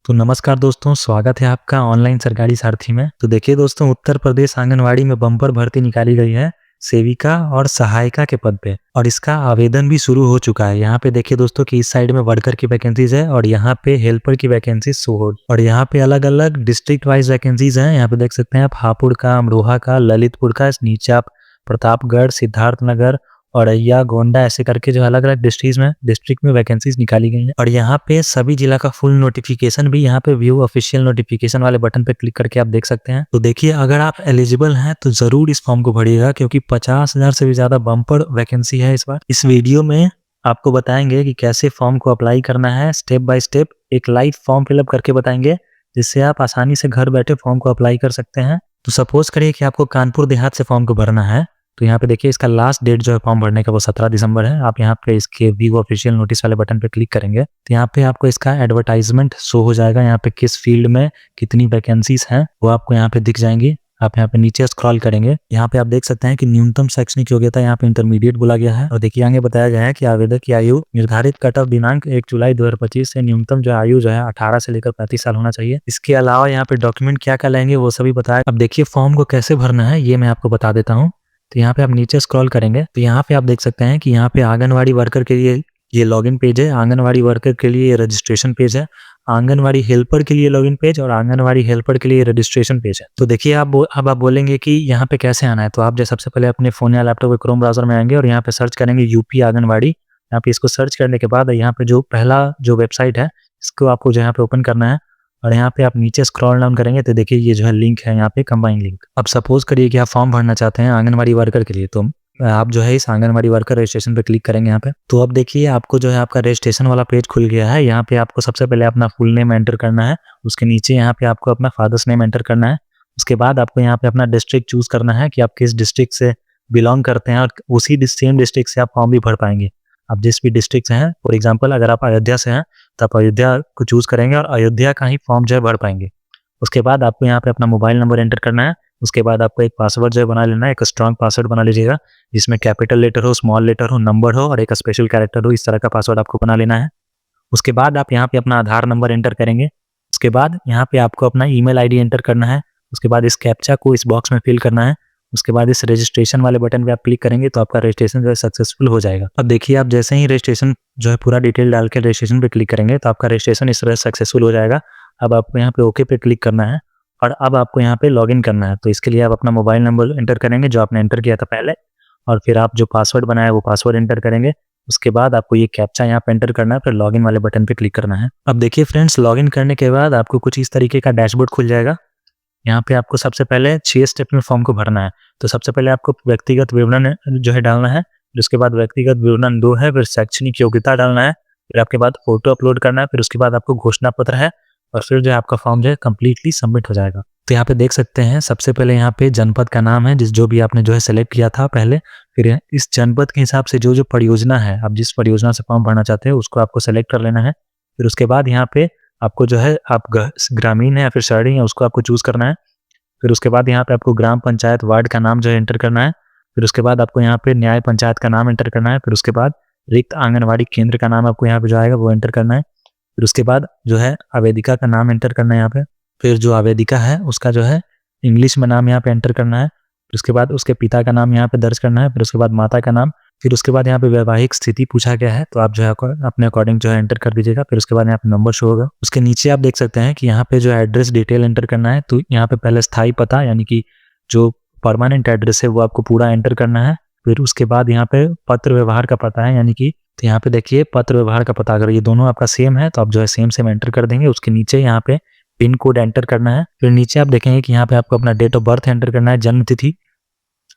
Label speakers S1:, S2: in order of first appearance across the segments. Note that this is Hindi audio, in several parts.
S1: तो नमस्कार दोस्तों, स्वागत है आपका ऑनलाइन सरकारी सारथी में। तो देखिए दोस्तों, उत्तर प्रदेश आंगनवाड़ी में बम्पर भर्ती निकाली गई है सेविका और सहायिका के पद पे, और इसका आवेदन भी शुरू हो चुका है। यहाँ पे देखिए दोस्तों कि इस साइड में वर्कर की वैकेंसीज है और यहाँ पे हेल्पर की वैकेंसीज शो हो, और यहाँ पे अलग अलग डिस्ट्रिक्ट वाइज वैकेंसीज हैं। यहाँ पे देख सकते हैं आप हापुड़ का, अमरोहा का, ललितपुर का, नीचे आप प्रतापगढ़, सिद्धार्थनगर, औरैया, गोंडा, ऐसे करके जो अलग अलग डिस्ट्रिक्ट में वैकेंसीज निकाली गई हैं। और यहाँ पे सभी जिला का फुल नोटिफिकेशन भी यहाँ पे व्यू ऑफिशियल नोटिफिकेशन वाले बटन पे क्लिक करके आप देख सकते हैं। तो देखिए, अगर आप एलिजिबल हैं तो जरूर इस फॉर्म को भरिएगा, क्योंकि 50,000 से भी ज्यादा बम्पर वैकेंसी है इस बार। इस वीडियो में आपको बताएंगे कि कैसे फॉर्म को अप्लाई करना है, स्टेप बाय स्टेप एक लाइव फॉर्म फिलअप करके बताएंगे, जिससे आप आसानी से घर बैठे फॉर्म को अप्लाई कर सकते हैं। तो सपोज करिए कि आपको कानपुर देहात से फॉर्म को भरना है, तो यहाँ पे देखिए इसका लास्ट डेट जो है फॉर्म भरने का वो 17 दिसंबर है। आप यहाँ पे इसके व्यू ऑफिशियल नोटिस वाले बटन पे क्लिक करेंगे तो यहाँ पे आपको इसका एडवर्टाइजमेंट शो हो जाएगा। यहाँ पे किस फील्ड में कितनी वैकेंसीज हैं वो आपको यहाँ पे दिख जाएंगी। आप यहाँ पे नीचे स्क्रॉल करेंगे, यहाँ पे आप देख सकते हैं कि न्यूनतम शैक्षणिक योग्यता यहाँ पे इंटरमीडिएट बोला गया है। और देखिए आगे बताया गया है कि आवेदक की आयु निर्धारित कट ऑफ दिनांक 1 जुलाई 2025 से न्यूनतम जो आयु जो है 18 से लेकर 35 साल होना चाहिए। इसके अलावा यहाँ पे डॉक्यूमेंट क्या क्या लगेंगे वो सभी बताया। अब देखिए फॉर्म को कैसे भरना है ये मैं आपको बता देता हूँ। तो यहाँ पे आप नीचे स्क्रॉल करेंगे तो यहाँ पे आप देख सकते हैं कि यहाँ पे आंगनवाड़ी वर्कर के लिए ये लॉगिन पेज है, आंगनवाड़ी वर्कर के लिए ये रजिस्ट्रेशन पेज है, आंगनवाड़ी हेल्पर के लिए लॉगिन पेज और आंगनवाड़ी हेल्पर के लिए रजिस्ट्रेशन पेज है। तो देखिए अब आप बोलेंगे कि यहाँ पे कैसे आना है, तो आप जो सबसे पहले अपने फोन या लैपटॉप के क्रोम ब्राउजर में आएंगे और यहाँ पे सर्च करेंगे यूपी आंगनवाड़ी। यहाँ पे इसको सर्च करने के बाद यहाँ पे जो पहला जो वेबसाइट है इसको आपको जो यहाँ पे ओपन करना है, और यहाँ पे आप नीचे स्क्रॉल डाउन करेंगे तो देखिए ये जो है लिंक है यहाँ पे कंबाइन लिंक। अब सपोज करिए कि आप फॉर्म भरना चाहते हैं आंगनवाड़ी वर्कर के लिए, तो आप जो है इस आंगनवाड़ी वर्कर रजिस्ट्रेशन पे क्लिक करेंगे यहाँ पे। तो अब देखिए आपको जो है आपका रजिस्ट्रेशन वाला पेज खुल गया है। यहाँ पे आपको सबसे पहले अपना फुल नेम एंटर करना है, उसके नीचे यहाँ पे आपको अपना फादर्स नेम एंटर करना है। उसके बाद आपको यहाँ पे अपना डिस्ट्रिक्ट चूज करना है कि आप किस डिस्ट्रिक्ट से बिलोंग करते हैं, और उसी सेम डिस्ट्रिक्ट से आप फॉर्म भी भर पाएंगे। आप जिस भी डिस्ट्रिक्ट से हैं, फॉर एग्जाम्पल अगर आप अयोध्या से हैं तो आप अयोध्या को चूज करेंगे और अयोध्या का ही फॉर्म जो है भर पाएंगे। उसके बाद आपको यहाँ पे अपना मोबाइल नंबर एंटर करना है। उसके बाद आपको एक पासवर्ड जो है बना लेना है, एक स्ट्रॉन्ग पासवर्ड बना लीजिएगा जिसमें कैपिटल लेटर हो, स्मॉल लेटर हो, नंबर हो और एक स्पेशल कैरेक्टर हो। इस तरह का पासवर्ड आपको बना लेना है। उसके बाद आप यहाँ पे अपना आधार नंबर एंटर करेंगे। उसके बाद यहाँ पे आपको अपना ईमेल आईडी एंटर करना है। उसके बाद इस कैप्चा को इस बॉक्स में फिल करना है। उसके बाद इस रजिस्ट्रेशन वाले बटन पे आप क्लिक करेंगे तो आपका रजिस्ट्रेशन जो है सक्सेसफुल हो जाएगा। अब देखिए आप जैसे ही रजिस्ट्रेशन जो है पूरा डिटेल डाल के रजिस्ट्रेशन पे क्लिक करेंगे तो आपका रजिस्ट्रेशन इस तरह सक्सेसफुल हो जाएगा। अब आपको यहाँ पे ओके पे क्लिक करना है और अब आपको यहाँ पे लॉगिन करना है। तो इसके लिए आप अपना मोबाइल नंबर एंटर करेंगे जो आपने एंटर किया था पहले, और फिर आप जो पासवर्ड बनाया वो पासवर्ड एंटर करेंगे। उसके बाद आपको ये कैप्चा यहाँ पे एंटर करना है, फिर लॉगिन वाले बटन पे क्लिक करना है। अब देखिए फ्रेंड्स, लॉगिन करने के बाद आपको कुछ इस तरीके का डैशबोर्ड खुल जाएगा। यहाँ पे आपको सबसे पहले 6 स्टेप में फॉर्म को भरना है। तो सबसे पहले आपको व्यक्तिगत विवरण जो है डालना है, उसके बाद व्यक्तिगत विवरण 2 है, फिर शैक्षणिक योग्यता डालना है, फिर आपके बाद फोटो अपलोड करना है, फिर उसके बाद आपको घोषणा पत्र है, और फिर जो है आपका फॉर्म जो है कंप्लीटली सबमिट हो जाएगा। तो यहाँ पे देख सकते हैं सबसे पहले यहाँ पे जनपद का नाम है जो भी आपने जो है सेलेक्ट किया था पहले, फिर इस जनपद के हिसाब से जो परियोजना है, आप जिस परियोजना से फॉर्म भरना चाहते हैं उसको आपको सेलेक्ट कर लेना है। फिर उसके बाद यहाँ पे आपको जो है आप ग्रामीण है या फिर शहरी है उसको आपको चूज करना है। फिर उसके बाद यहाँ पे आपको ग्राम पंचायत वार्ड का नाम जो है एंटर करना है। फिर उसके बाद आपको यहाँ पे न्याय पंचायत का नाम एंटर करना है। फिर उसके बाद रिक्त आंगनवाड़ी केंद्र का नाम आपको यहाँ पे जो आएगा वो एंटर करना है। फिर उसके बाद जो है आवेदिका का नाम एंटर करना है यहाँ पे। फिर जो आवेदिका है उसका जो है इंग्लिश में नाम यहाँ पे एंटर करना है। फिर उसके बाद उसके पिता का नाम यहाँ पे दर्ज करना है। फिर उसके बाद माता का नाम। फिर उसके बाद यहाँ पे वैवाहिक स्थिति पूछा गया है तो आप जो है अपने अकॉर्डिंग जो है एंटर कर दीजिएगा। फिर उसके बाद यहाँ पे नंबर शो होगा। उसके नीचे आप देख सकते हैं कि यहाँ पे जो एड्रेस डिटेल एंटर करना है। तो यहाँ पे पहले स्थायी पता यानी कि जो परमानेंट एड्रेस है वो आपको पूरा एंटर करना है। फिर उसके बाद यहाँ पे पत्र व्यवहार का पता है यानी कि, तो यहाँ पे देखिए पत्र व्यवहार का पता अगर ये दोनों आपका सेम है तो आप जो है सेम एंटर कर देंगे। उसके नीचे यहाँ पे पिन कोड एंटर करना है। फिर नीचे आप देखेंगे कि यहाँ पे आपको अपना डेट ऑफ बर्थ एंटर करना है, जन्म तिथि।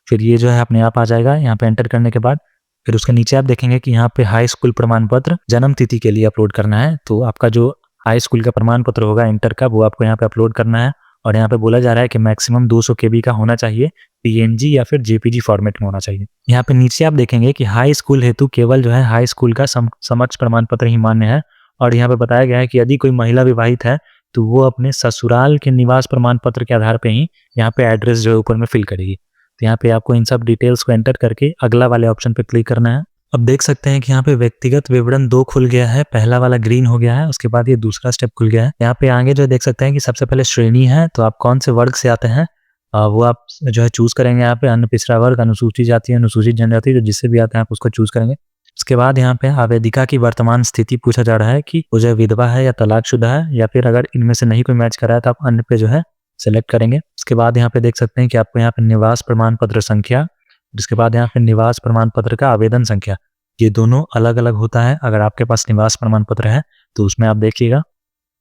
S1: फिर ये जो है अपने आप आ जाएगा यहाँ पे एंटर करने के बाद। फिर उसके नीचे आप देखेंगे कि यहाँ पे हाई स्कूल प्रमाण पत्र जन्म तिथि के लिए अपलोड करना है। तो आपका जो हाई स्कूल का प्रमाण पत्र होगा इंटर का वो आपको यहाँ पे अपलोड करना है। और यहाँ पे बोला जा रहा है कि मैक्सिमम 200 KB का होना चाहिए, PNG या फिर JPG फॉर्मेट में होना चाहिए। यहाँ पे नीचे आप देखेंगे कि हाई स्कूल हेतु केवल जो है हाई स्कूल का समक्ष प्रमाण पत्र ही मान्य है। और यहाँ पे बताया गया है कि यदि कोई महिला विवाहित है तो वो अपने ससुराल के निवास प्रमाण पत्र के आधार पे ही यहाँ पे एड्रेस जो है ऊपर में फिल करेगी। तो यहाँ पे आपको इन सब डिटेल्स को एंटर करके अगला वाले ऑप्शन पे क्लिक करना है। अब देख सकते हैं कि यहाँ पे व्यक्तिगत विवरण 2 खुल गया है, पहला वाला ग्रीन हो गया है, उसके बाद ये दूसरा स्टेप खुल गया है। यहाँ पे आगे जो देख सकते हैं कि सबसे पहले श्रेणी है, तो आप कौन से वर्ग से आते हैं वो आप जो है चूज़ करेंगे यहाँ पे, अन्न पिछड़ा वर्ग, अनुसूचित जाति, अनुसूचित जनजाति, तो जिससे भी आते हैं आप उसको चूज़ करेंगे। उसके बाद यहाँ पे आवेदिका की वर्तमान स्थिति पूछा जा रहा है कि वो जो है विधवा है या तलाकशुदा है, या फिर अगर इनमें से नहीं कोई मैच कर रहा है तो आप अन्य पे जो है सेलेक्ट करेंगे। उसके बाद यहाँ पे देख सकते हैं कि आपको यहाँ पे निवास प्रमाण पत्र संख्या, जिसके बाद यहाँ पे निवास प्रमाण पत्र का आवेदन संख्या, ये दोनों अलग-अलग होता है। अगर आपके पास निवास प्रमाण पत्र है तो उसमें आप देखिएगा।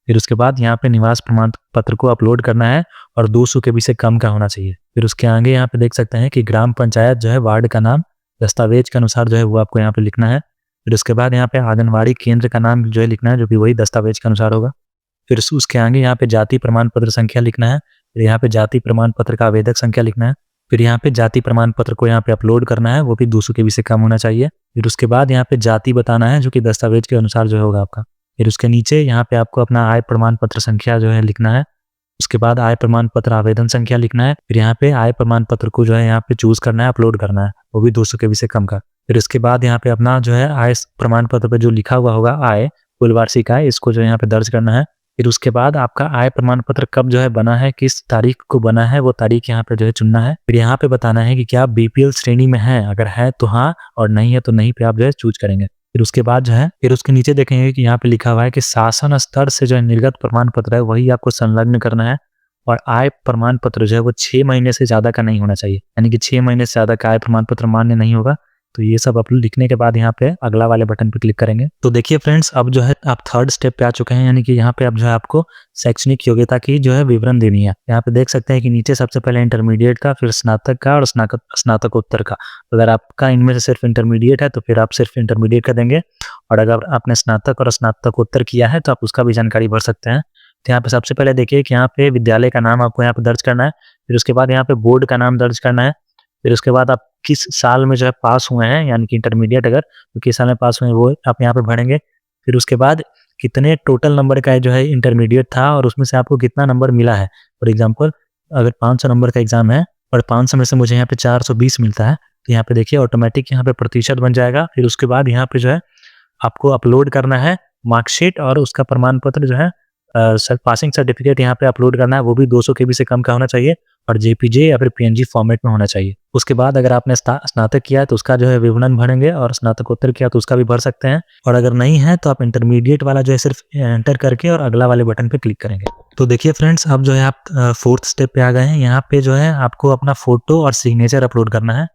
S1: फिर उसके बाद यहाँ पे निवास प्रमाण पत्र को अपलोड करना है और 200 केबी से कम का होना चाहिए। फिर उसके आगे यहाँ पे देख सकते हैं कि ग्राम पंचायत जो है वार्ड का नाम दस्तावेज के अनुसार जो है वो आपको यहाँ पे लिखना है। फिर उसके बाद यहाँ पे आंगनवाड़ी केंद्र का नाम जो है लिखना है, जो कि वही दस्तावेज के अनुसार होगा। फिर उसके आगे यहाँ पे जाति प्रमाण पत्र संख्या लिखना है। फिर यहाँ पे जाति प्रमाण पत्र का आवेदक संख्या लिखना है। फिर यहाँ पे जाति प्रमाण पत्र को यहाँ पे अपलोड करना है, वो भी 200 केबी से कम होना चाहिए। फिर उसके बाद यहाँ पे जाति बताना है, जो कि दस्तावेज के अनुसार जो होगा आपका। फिर उसके नीचे यहाँ पे आपको अपना आय प्रमाण पत्र संख्या जो है लिखना है। उसके बाद आय प्रमाण पत्र आवेदन संख्या लिखना है। फिर यहाँ पे आय प्रमाण पत्र को जो है यहाँ पे चूज करना है, अपलोड करना है, वो भी 200 केबी से कम का। फिर उसके बाद यहाँ पे अपना जो है आय प्रमाण पत्र पे जो लिखा हुआ होगा आय, कुल वार्षिक आय, इसको जो यहाँ पे दर्ज करना है। फिर उसके बाद आपका आय प्रमाण पत्र कब जो है बना है, किस तारीख को बना है, वो तारीख यहाँ पे जो है चुनना है। फिर यहाँ पे बताना है कि क्या आप बीपीएल श्रेणी में हैं, अगर है तो हाँ, और नहीं है तो नहीं पे आप जो है चूज करेंगे। फिर उसके बाद जो है फिर उसके नीचे देखेंगे कि यहाँ पे लिखा हुआ है कि शासन स्तर से जो है निर्गत प्रमाण पत्र है वही आपको संलग्न करना है, और आय प्रमाण पत्र जो है वो 6 महीने से ज्यादा का नहीं होना चाहिए, यानी कि 6 महीने से ज्यादा का आय प्रमाण पत्र मान्य नहीं होगा। तो ये सब आप लिखने के बाद यहाँ पे अगला वाले बटन पे क्लिक करेंगे। तो देखिए फ्रेंड्स, अब जो है आप थर्ड स्टेप पे आ चुके हैं, यानी कि यहाँ पे अब जो है आपको शैक्षणिक योग्यता की जो है विवरण देनी है। यहाँ पे देख सकते हैं कि नीचे सबसे पहले इंटरमीडिएट का, फिर स्नातक का और स्नातकोत्तर का। अगर आपका इनमें से सिर्फ इंटरमीडिएट है तो फिर आप सिर्फ इंटरमीडिएट का देंगे, और अगर आपने स्नातक और स्नातकोत्तर किया है तो आप उसका भी जानकारी भर सकते हैं। तो यहाँ पे सबसे पहले देखिए कि यहाँ पे विद्यालय का नाम आपको यहाँ पे दर्ज करना है। फिर उसके बाद यहाँ पे बोर्ड का नाम दर्ज करना है। फिर उसके बाद आप किस साल में जो है पास हुए हैं, यानी कि इंटरमीडिएट अगर तो किस साल में पास हुए हैं वो आप यहाँ पे भरेंगे। फिर उसके बाद कितने टोटल नंबर का जो है इंटरमीडिएट था और उसमें से आपको कितना नंबर मिला है। फॉर एग्जाम्पल अगर 500 नंबर का एग्जाम है और 500 में से मुझे यहाँ पे 420 मिलता है, तो यहाँ पे देखिए ऑटोमेटिक यहाँ पे प्रतिशत बन जाएगा। फिर उसके बाद यहाँ पे जो है आपको अपलोड करना है मार्कशीट और उसका प्रमाण पत्र जो है पासिंग सर्टिफिकेट यहाँ पे अपलोड करना है, वो भी 200 केबी से कम का होना चाहिए और जेपीजे या फिर पीएनजी फॉर्मेट में होना चाहिए। उसके बाद अगर आपने स्नातक किया है तो उसका जो है विवरण भरेंगे, और स्नातकोत्तर किया तो उसका भी भर सकते हैं, और अगर नहीं है तो आप इंटरमीडिएट वाला जो है सिर्फ एंटर करके और अगला वाले बटन पे क्लिक करेंगे। तो देखिए फ्रेंड्स, अब जो है आप फोर्थ स्टेप पे आ गए हैं। यहाँ पे जो है आपको अपना फोटो और सिग्नेचर अपलोड करना है।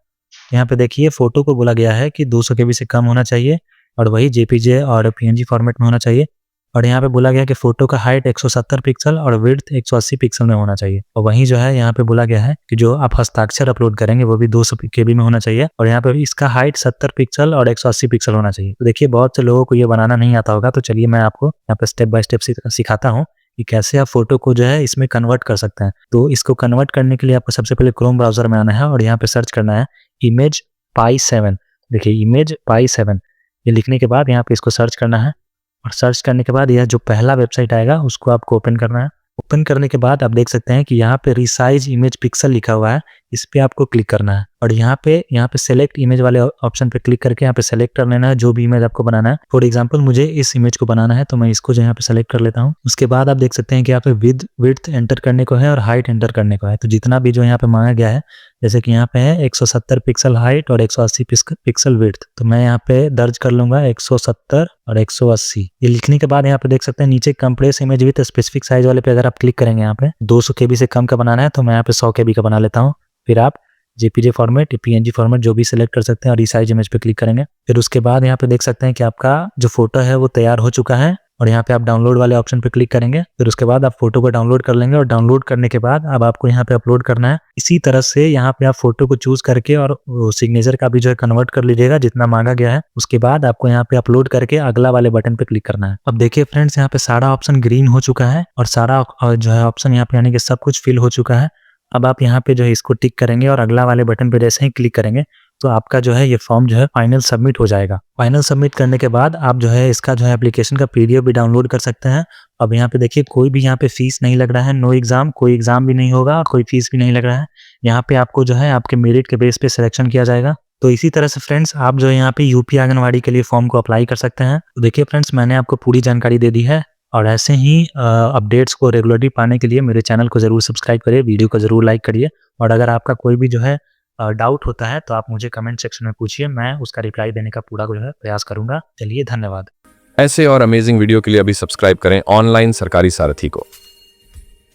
S1: यहाँ पे देखिए फोटो को बोला गया है कि 200 केबी से कम होना चाहिए और वही जेपीजे और पीएनजी फॉर्मेट में होना चाहिए, और यहाँ पे बोला गया कि फोटो का हाइट 170 पिक्सल और विड्थ 180 पिक्सल में होना चाहिए। और वहीं जो है यहाँ पे बोला गया है कि जो आप हस्ताक्षर अपलोड करेंगे वो भी 200 केबी में होना चाहिए, और यहाँ पे इसका हाइट 70 पिक्सल और 180 पिक्सल होना चाहिए। तो देखिए बहुत से लोगों को ये बनाना नहीं आता होगा, तो चलिए मैं आपको यहाँ पे स्टेप बाय स्टेप सिखाता हूँ कि कैसे आप फोटो को जो है इसमें कन्वर्ट कर सकते हैं। तो इसको कन्वर्ट करने के लिए आपको सबसे पहले क्रोम ब्राउजर में आना है और यहाँ पे सर्च करना है इमेज पाई 7। देखिए इमेज पाई 7 ये लिखने के बाद यहाँ पे इसको सर्च करना है, और सर्च करने के बाद यह जो पहला वेबसाइट आएगा उसको आपको ओपन करना है। ओपन करने के बाद आप देख सकते हैं कि यहाँ पे रिसाइज इमेज पिक्सल लिखा हुआ है, इस पे आपको क्लिक करना है, और यहाँ पे सेलेक्ट इमेज वाले ऑप्शन पे क्लिक करके यहाँ पे सेलेक्ट कर लेना है जो भी इमेज आपको बनाना है। फॉर एग्जांपल मुझे इस इमेज को बनाना है तो मैं इसको जो यहाँ पे सेलेक्ट कर लेता हूँ। उसके बाद आप देख सकते हैं कि यहाँ पे विड्थ एंटर करने को है और हाइट एंटर करने को है, तो जितना भी जो यहाँ पे मांगा गया है, जैसे कि यहाँ पे है 170 पिक्सल हाइट और 180 पिक्सल विड्थ, तो मैं यहाँ पे दर्ज कर लूंगा 170 और 180। ये लिखने के बाद यहाँ पे देख सकते हैं नीचे compress image with specific size वाले पे अगर आप क्लिक करेंगे, यहाँ पे 200 केबी से कम का बनाना है तो मैं यहाँ पे 100 केबी का बना लेता हूँ। फिर आप जेपीजे फॉर्मेट, पीएनजी फॉर्मेट जो भी सिलेक्ट कर सकते हैं और रिसाइज इमेज पे क्लिक करेंगे। फिर उसके बाद यहाँ पे देख सकते हैं कि आपका जो फोटो है वो तैयार हो चुका है, और यहाँ पे आप डाउनलोड वाले ऑप्शन पे क्लिक करेंगे। फिर उसके बाद आप फोटो को डाउनलोड कर लेंगे, और डाउनलोड करने के बाद अब आपको यहाँ पे अपलोड करना है। इसी तरह से यहाँ पे आप फोटो को चूज करके और सिग्नेचर का भी जो है कन्वर्ट कर लीजिएगा जितना मांगा गया है। उसके बाद आपको यहाँ पे अपलोड करके अगला वाले बटन पे क्लिक करना है। अब देखिए फ्रेंड्स, यहाँ पे सारा ऑप्शन ग्रीन हो चुका है और सारा जो है ऑप्शन यहाँ पे यानी कि सब कुछ फिल हो चुका है। अब आप यहाँ पे जो है इसको टिक करेंगे और अगला वाले बटन पे जैसे ही क्लिक करेंगे तो आपका जो है ये फॉर्म जो है फाइनल सबमिट हो जाएगा। फाइनल सबमिट करने के बाद आप जो है इसका जो है एप्लीकेशन का पीडीएफ भी डाउनलोड कर सकते हैं। अब यहाँ पे देखिए कोई भी यहाँ पे फीस नहीं लग रहा है, नो एग्जाम, कोई एग्जाम भी नहीं होगा और कोई फीस भी नहीं लग रहा है। यहाँ पे आपको जो है आपके मेरिट के बेस पे सिलेक्शन किया जाएगा। तो इसी तरह से फ्रेंड्स आप जो है यहाँ पे यूपी आंगनवाड़ी के लिए फॉर्म को अप्लाई कर सकते हैं। तो देखिए फ्रेंड्स, मैंने आपको पूरी जानकारी दे दी है और ऐसे ही अपडेट्स को रेगुलरली पाने के लिए मेरे चैनल को ज़रूर सब्सक्राइब करिए, वीडियो को ज़रूर लाइक करिए और अगर आपका कोई भी जो है डाउट होता है तो आप मुझे कमेंट सेक्शन में पूछिए, मैं उसका रिप्लाई देने का पूरा जो है प्रयास करूँगा। चलिए, धन्यवाद।
S2: ऐसे और अमेजिंग वीडियो के लिए अभी सब्सक्राइब करें ऑनलाइन सरकारी सारथी को।